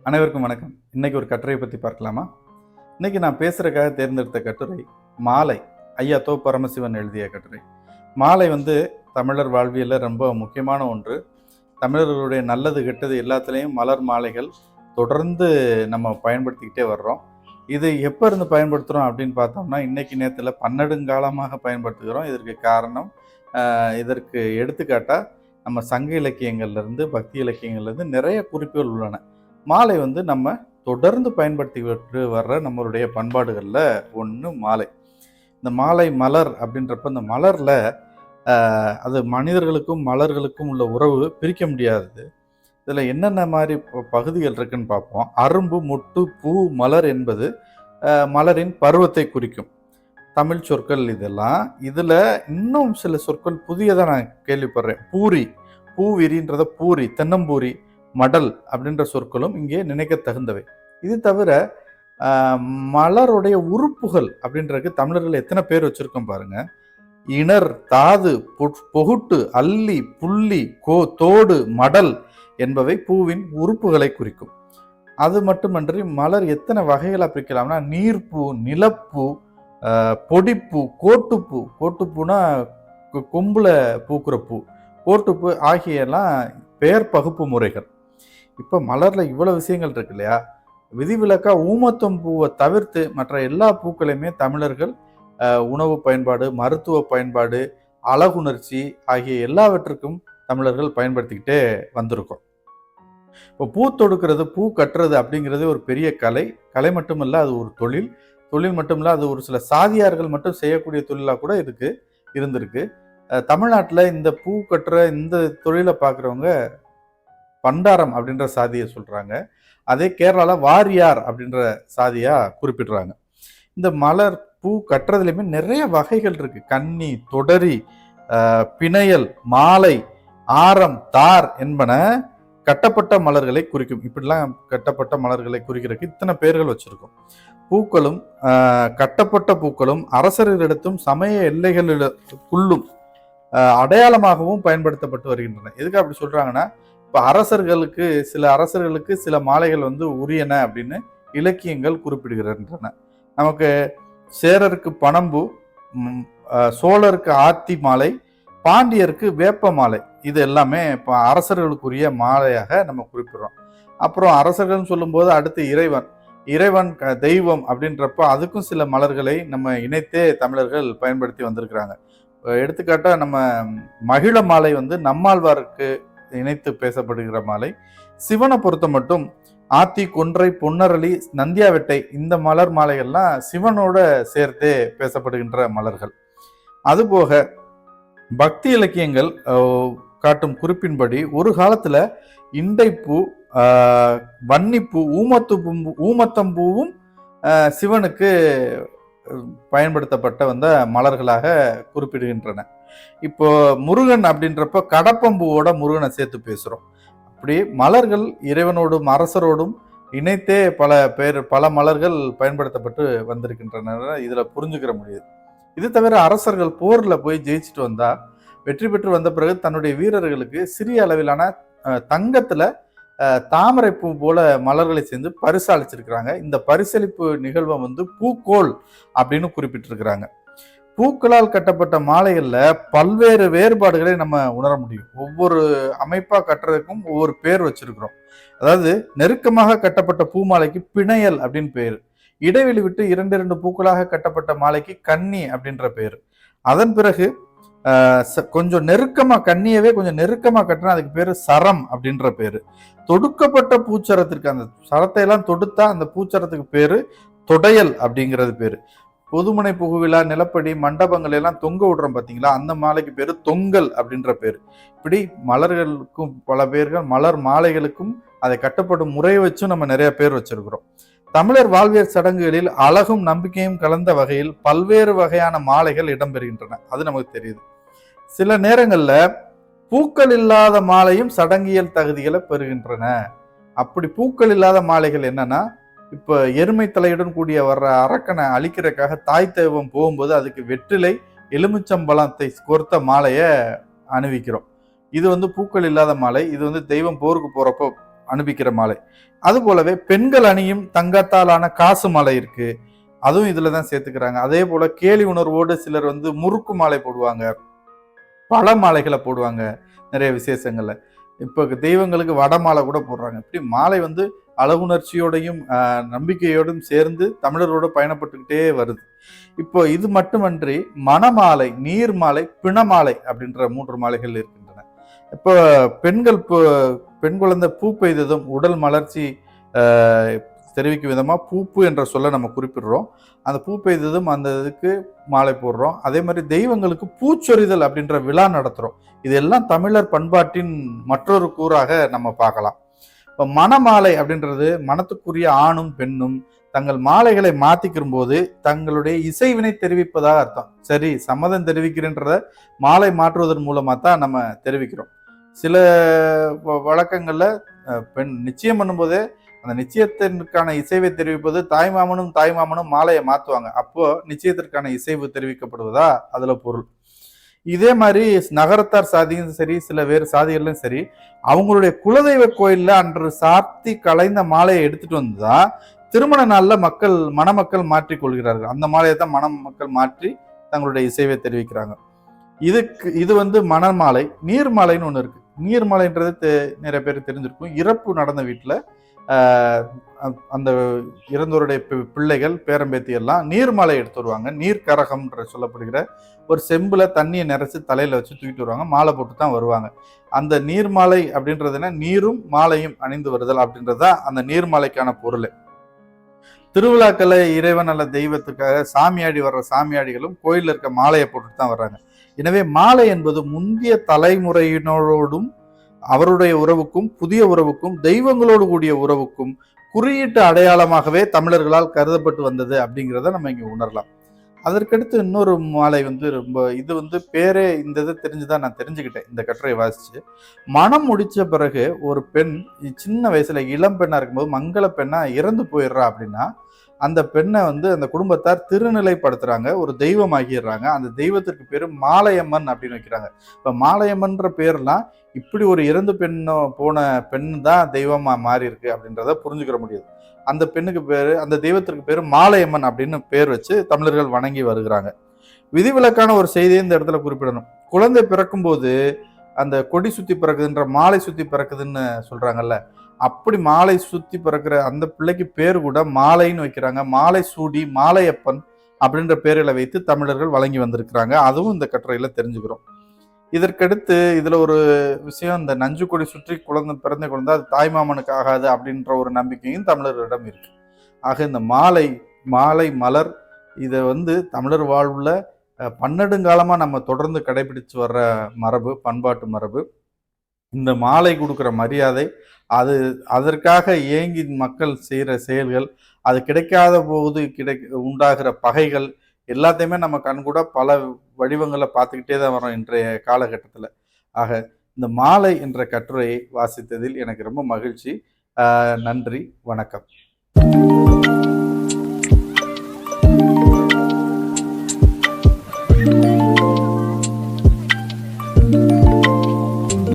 அனைவருக்கும் வணக்கம். இன்னைக்கு ஒரு கட்டுரையை பற்றி பார்க்கலாமா? இன்னைக்கு நான் பேசுறதுக்காக தேர்ந்தெடுத்த கட்டுரை மாலை. ஐயா தோ பரமசிவன் எழுதிய கட்டுரை. மாலை தமிழர் வாழ்வியலில் ரொம்ப முக்கியமான ஒன்று. தமிழர்களுடைய நல்லது கெட்டது எல்லாத்துலேயும் மலர் மாலைகள் தொடர்ந்து நம்ம பயன்படுத்திக்கிட்டே வர்றோம். இது எப்போ இருந்து பயன்படுத்துகிறோம் அப்படின்னு பார்த்தோம்னா, இன்னைக்கு நேரத்தில் பன்னெடுங்காலமாக பயன்படுத்துகிறோம். இதற்கு காரணம், இதற்கு எடுத்துக்காட்டாக நம்ம சங்க இலக்கியங்கள்லேருந்து பக்தி இலக்கியங்கள்லேருந்து நிறைய குறிப்புகள் உள்ளன. மாலை நம்ம தொடர்ந்து பயன்படுத்திக்கிட்டு வர்ற நம்மளுடைய பண்பாடுகளில் ஒன்று மாலை. இந்த மாலை மலர் அப்படின்றப்ப இந்த மலரில் அது மனிதர்களுக்கும் மலர்களுக்கும் உள்ள உறவு பிரிக்க முடியாதது. இதில் என்னென்ன மாதிரி பகுதிகள் இருக்குன்னு பார்ப்போம். அரும்பு, மொட்டு, பூ, மலர் என்பது மலரின் பருவத்தை குறிக்கும் தமிழ் சொற்கள் இதெல்லாம். இதில் இன்னும் சில சொற்கள் புதியதாக நான் கேள்விப்படுறேன். பூரி, பூவிரின்றத பூரி, தென்னம்பூரி, மடல் அப்படின்ற சொற்களும் இங்கே நினைக்க தகுந்தவை. இது தவிர மலருடைய உறுப்புகள் அப்படின்றதுக்கு தமிழர்கள் எத்தனை பேர் வச்சிருக்கோம் பாருங்க. இணர், தாது, பொகுட்டு, அல்லி, புள்ளி, தோடு, மடல் என்பவை பூவின் உறுப்புகளை குறிக்கும். அது மட்டுமன்றி மலர் எத்தனை வகைகளாக பிரிக்கலாம்னா, நீர்ப்பூ, நிலப்பூ, பொடிப்பூ, கோட்டுப்பூ, கோட்டுப்பூனா கொம்புல பூக்குற பூ, கோட்டுப்பூ ஆகியெல்லாம் பெயர் பகுப்பு முறைகள். இப்போ மலரில் இவ்வளோ விஷயங்கள் இருக்கு இல்லையா? விதிவிலக்கா ஊமத்தம் பூவை தவிர்த்து மற்ற எல்லா பூக்களையுமே தமிழர்கள் உணவு பயன்பாடு, மருத்துவ பயன்பாடு, அழகுணர்ச்சி ஆகிய எல்லாவற்றுக்கும் தமிழர்கள் பயன்படுத்திக்கிட்டே வந்திருக்கோம். இப்போ பூ தொடுக்கிறது, பூ கட்டுறது அப்படிங்கிறது ஒரு பெரிய கலை. கலை மட்டுமல்ல, அது ஒரு தொழில். தொழில் மட்டுமில்ல, அது ஒரு சில சாதியார்கள் மட்டும் செய்யக்கூடிய தொழிலாக கூட இருந்திருக்கு. தமிழ்நாட்டில் இந்த பூ கட்டுற இந்த தொழிலை பார்க்குறவங்க பண்டாரம் அப்படின்ற சாதியை சொல்கிறாங்க. அதே கேரளாவில் வாரியார் அப்படின்ற சாதியாக குறிப்பிடுறாங்க. இந்த மலர் பூ கட்டுறதுலையுமே நிறைய வகைகள் இருக்குது. கன்னி, தொடரி, பிணையல், மாலை, ஆரம், தார் என்பன கட்டப்பட்ட மலர்களை குறிக்கும். இப்படிலாம் கட்டப்பட்ட மலர்களை குறிக்கிறதுக்கு இத்தனை பேர்கள் வச்சுருக்கோம். பூக்களும் கட்டப்பட்ட பூக்களும் அரசர்களிடத்தும் சமய எல்லைகளுக்குள்ளும் அடையாளமாகவும் பயன்படுத்தப்பட்டு வருகின்றன. எதுக்கு அப்படி சொல்கிறாங்கன்னா, இப்போ சில அரசர்களுக்கு சில மாலைகள் உரியன அப்படின்னு இலக்கியங்கள் குறிப்பிடுகின்றன. நமக்கு சேரருக்கு பனம்பூ, சோழருக்கு ஆத்தி மாலை, பாண்டியருக்கு வேப்ப மாலை, இது எல்லாமே இப்போ அரசர்களுக்குரிய மாலையாக நம்ம குறிப்பிடுறோம். அப்புறம் அரசர்கள் சொல்லும்போது அடுத்து இறைவன் தெய்வம் அப்படின்றப்ப அதுக்கும் சில மலர்களை நம்ம இணைத்தே தமிழர்கள் பயன்படுத்தி வந்திருக்கிறாங்க. எடுத்துக்காட்டா நம்ம மகிழ மாலை நம்மாழ்வாருக்கு இணைத்து பேசப்படுகிற மாலை. சிவனை பொறுத்த மட்டும் ஆத்தி, கொன்றை, பொன்னரளி, நந்தியாவெட்டை இந்த மலர் மாலைகள்லாம் சிவனோட சேர்த்தே பேசப்படுகின்ற மலர்கள். அதுபோக பக்தி இலக்கியங்கள் காட்டும் குறிப்பின்படி ஒரு காலத்துல இண்டைப்பூ, வன்னிப்பூ, ஊமத்தம்பூவும் சிவனுக்கு பயன்படுத்தப்பட்ட மலர்களாக குறிப்பிடுகின்றன. இப்போ முருகன் அப்படின்றப்ப கடப்பம்பூவோட முருகனை சேர்த்து பேசுறோம். அப்படி மலர்கள் இறைவனோடும் அரசரோடும் இணைத்தே பல மலர்கள் பயன்படுத்தப்பட்டு வந்திருக்கின்றன. இதுல புரிஞ்சுக்கிற முடியுது. இது தவிர அரசர்கள் போர்ல போய் ஜெயிச்சுட்டு வந்தா, வெற்றி பெற்று வந்த பிறகு தன்னுடைய வீரர்களுக்கு சிறிய அளவிலான தங்கத்துல தாமரை பூ போல மலர்களை சேர்ந்து பரிசு அளிச்சிருக்கிறாங்க. இந்த பரிசளிப்பு நிகழ்வை பூக்கோள் அப்படின்னு குறிப்பிட்டிருக்கிறாங்க. பூக்களால் கட்டப்பட்ட மாலைகள்ல பல்வேறு வேறுபாடுகளை நம்ம உணர முடியும். ஒவ்வொரு அமைப்பா கட்டுறதுக்கும் ஒவ்வொரு பேர் வச்சிருக்கிறோம். அதாவது நெருக்கமாக கட்டப்பட்ட பூ மாலைக்கு பிணையல் அப்படின்னு பேரு. இடைவெளி விட்டு 2 பூக்களாக கட்டப்பட்ட மாலைக்கு கன்னி அப்படின்ற பேரு. அதன் பிறகு கொஞ்சம் நெருக்கமா, கண்ணியவே கொஞ்சம் நெருக்கமா கட்டினா அதுக்கு பேரு சரம் அப்படின்ற பேரு. தொடுக்கப்பட்ட பூச்சரத்திற்கு, அந்த சரத்தை எல்லாம் தொடுத்தா அந்த பூச்சரத்துக்கு பேரு தொடையல் அப்படிங்கிறது பேரு. பொதுமுனை புகுவிழா, நிலப்படி, மண்டபங்கள் எல்லாம் தொங்க விடுறோம் பார்த்தீங்களா, அந்த மாலைக்கு பேரு தொங்கல் அப்படின்ற பேரு. இப்படி மலர்களுக்கும் பல பேர்கள், மலர் மாலைகளுக்கும் அதை கட்டப்படும் முறையை வச்சும் நம்ம நிறைய பேர் வச்சிருக்கிறோம். தமிழர் வாழ்வியல் சடங்குகளில் அழகும் நம்பிக்கையும் கலந்த வகையில் பல்வேறு வகையான மாலைகள் இடம்பெறுகின்றன. அது நமக்கு தெரியுது. சில நேரங்கள்ல பூக்கள் இல்லாத மாலையும் சடங்கியல் தகுதிகளை பெறுகின்றன. அப்படி பூக்கள் இல்லாத மாலைகள் என்னன்னா, இப்போ எருமை தலையுடன் கூடிய வர்ற அரக்கனை அழிக்கிறதுக்காக தாய் தெய்வம் போகும்போது அதுக்கு வெற்றிலை, எலுமிச்சம்பழத்தை கோர்த்த மாலையை அணிவிக்கிறோம். இது பூக்கள் இல்லாத மாலை. இது தெய்வம் போருக்கு போறப்போ அனுப்பிக்கிற மாலை. அது போலவே பெண்கள் அணியும் தங்கத்தாலான காசு மாலை இருக்கு, அதுவும் இதுல தான் சேர்த்துக்கிறாங்க. அதே போல கேலி உணர்வோடு சிலர் வந்து முறுக்கு மாலை போடுவாங்க, பழ மாலைகளை போடுவாங்க நிறைய விசேஷங்கள்ல. இப்போ தெய்வங்களுக்கு வட மாலை கூட போடுறாங்க. இப்படி மாலை வந்து அழகுணர்ச்சியோடையும் நம்பிக்கையோடும் சேர்ந்து தமிழரோட பயணப்பட்டுக்கிட்டே வருது. இப்போ இது மட்டுமன்றி மணமாலை, நீர்மாலை, பிணமாலை அப்படின்ற 3 மாலைகள் இருக்கின்றன. இப்போ பெண்கள் பெண் குழந்தை பூ பெய்ததும் உடல் மலர்ச்சி தெரிவிக்கும் விதமா பூப்பு என்ற சொல்ல நம்ம குறிப்பிடுறோம். அந்த பூ பெய்ததும் அந்த இதுக்கு மாலை போடுறோம். அதே மாதிரி தெய்வங்களுக்கு பூச்சொரிதல் அப்படின்ற விழா நடத்துறோம். இதெல்லாம் தமிழர் பண்பாட்டின் மற்றொரு கூறாக நம்ம பார்க்கலாம். இப்போ மணமாலை அப்படின்றது மனத்துக்குரிய ஆணும் பெண்ணும் தங்கள் மாலைகளை மாத்திக்கும் போது தங்களுடைய இசைவினை தெரிவிப்பதாக அர்த்தம். சரி, சம்மதம் தெரிவிக்கிறேன்றத மாலை மாற்றுவதன் மூலமா தான் நம்ம தெரிவிக்கிறோம். சில வழக்கங்கள்ல பெண் நிச்சயம் பண்ணும்போதே அந்த நிச்சயத்திற்கான இசைவை தெரிவிப்பது தாய்மாமனும் மாலையை மாத்துவாங்க. அப்போ நிச்சயத்திற்கான இசைவு தெரிவிக்கப்படுவதா அதுல பொருள். இதே மாதிரி நகரத்தார் சாதியும் சரி, சில வேறு சாதிகளும் சரி, அவங்களுடைய குலதெய்வ கோயில்ல அன்று சாத்தி கலைந்த மாலையை எடுத்துட்டு வந்துதான் திருமண நாள்ல மணமக்கள் மாற்றிக் கொள்கிறார்கள். அந்த மாலையை தான் மணமக்கள் மாற்றி தங்களுடைய இசைவை தெரிவிக்கிறாங்க. இது வந்து மணமாலை. நீர்மாலைன்னு ஒண்ணு இருக்கு. நீர்மாலைன்றது நிறைய பேர் தெரிஞ்சிருக்கும். இறப்பு நடந்த வீட்டுல அந்த இறந்தோருடைய பிள்ளைகள் பேரம்பேத்தி எல்லாம் நீர்மாலை எடுத்து வருவாங்க. நீர்க்கரகம் சொல்லப்படுகிற ஒரு செம்புல தண்ணியை நிறைச்சு தலையில வச்சு தூக்கிட்டு வருவாங்க. மாலை போட்டு தான் வருவாங்க. அந்த நீர்மாலை அப்படின்றதுன்னா நீரும் மாலையும் அணிந்து வருதல் அப்படின்றதுதான் அந்த நீர்மாலைக்கான பொருள். திருவிழாக்களை இறைவன் அல்ல தெய்வத்துக்காக சாமியாடி வர்ற சாமியாடிகளும் கோயில்ல இருக்க மாலையை போட்டுட்டு தான் வர்றாங்க. எனவே மாலை என்பது முந்தைய தலைமுறையினரோடும் அவருடைய உறவுக்கும் புதிய உறவுக்கும் தெய்வங்களோடு கூடிய உறவுக்கும் குறியீட்டு அடையாளமாகவே தமிழர்களால் கருதப்பட்டு வந்தது அப்படிங்கிறத நம்ம இங்க உணரலாம். அதற்கடுத்து இன்னொரு மாலை வந்து ரொம்ப இது வந்து பேரே இந்த இதை தெரிஞ்சுதான் நான் தெரிஞ்சுக்கிட்டேன் இந்த கட்டுரை வாசிச்சு. மனம் முடிச்ச பிறகு ஒரு பெண் சின்ன வயசுல இளம் பெண்ணா இருக்கும்போது மங்கள பெண்ணா இறந்து போயிடுறா அப்படின்னா அந்த பெண்ணை வந்து அந்த குடும்பத்தார் திருநிலைப்படுத்துறாங்க, ஒரு தெய்வம் ஆகிடுறாங்க. அந்த தெய்வத்திற்கு பேரு மாலையம்மன் அப்படின்னு வைக்கிறாங்க. இப்ப மாலையம்மன்ற பேர்லாம் இப்படி ஒரு இறந்து போன பெண் தான் தெய்வமா மாறி இருக்கு அப்படின்றத புரிஞ்சுக்கிற முடியாது. அந்த பெண்ணுக்கு பேரு, அந்த தெய்வத்திற்கு பேரு மாலையம்மன் அப்படின்னு பேர் வச்சு தமிழர்கள் வணங்கி வருகிறாங்க. விதிவிலக்கான ஒரு செய்தியை இந்த இடத்துல குறிப்பிடணும். குழந்தை பிறக்கும் போது அந்த கொடி சுத்தி பிறக்குதுன்ற மாலை சுத்தி பிறக்குதுன்னு சொல்றாங்கல்ல, அப்படி மாலை சுத்தி பிறக்கிற அந்த பிள்ளைக்கு பேர் கூட மாலைன்னு வைக்கிறாங்க. மாலை சூடி மாலையப்பன் அப்படின்ற பேர்களை வைத்து தமிழர்கள் வழங்கி வந்திருக்கிறாங்க. அதுவும் இந்த கட்டுரையில தெரிஞ்சுக்கிறோம். இதற்கடுத்து இதுல ஒரு விஷயம், இந்த நஞ்சு கொடி சுற்றி பிறந்த குழந்தை அது தாய்மாமனுக்கு ஆகாது அப்படின்ற ஒரு நம்பிக்கையும் தமிழர்களிடம் இருக்கு. ஆக இந்த மாலை மலர் இதை வந்து தமிழர் வாழ்வுல பன்னெடுங்காலமா நம்ம தொடர்ந்து கடைபிடிச்சு வர்ற மரபு, பண்பாட்டு மரபு. இந்த மாலை கொடுக்குற மரியாதை, அதற்காக ஏங்கி மக்கள் செய்யற செயல்கள், அது கிடைக்காத போது உண்டாகிற பகைகள் எல்லாத்தையுமே நம்ம கண்கூட பல வடிவங்களை பார்த்துக்கிட்டே தான் வரோம் இன்றைய காலகட்டத்தில். ஆக இந்த மாலை என்ற கட்டுரையை வாசித்ததில் எனக்கு ரொம்ப மகிழ்ச்சி. நன்றி, வணக்கம்.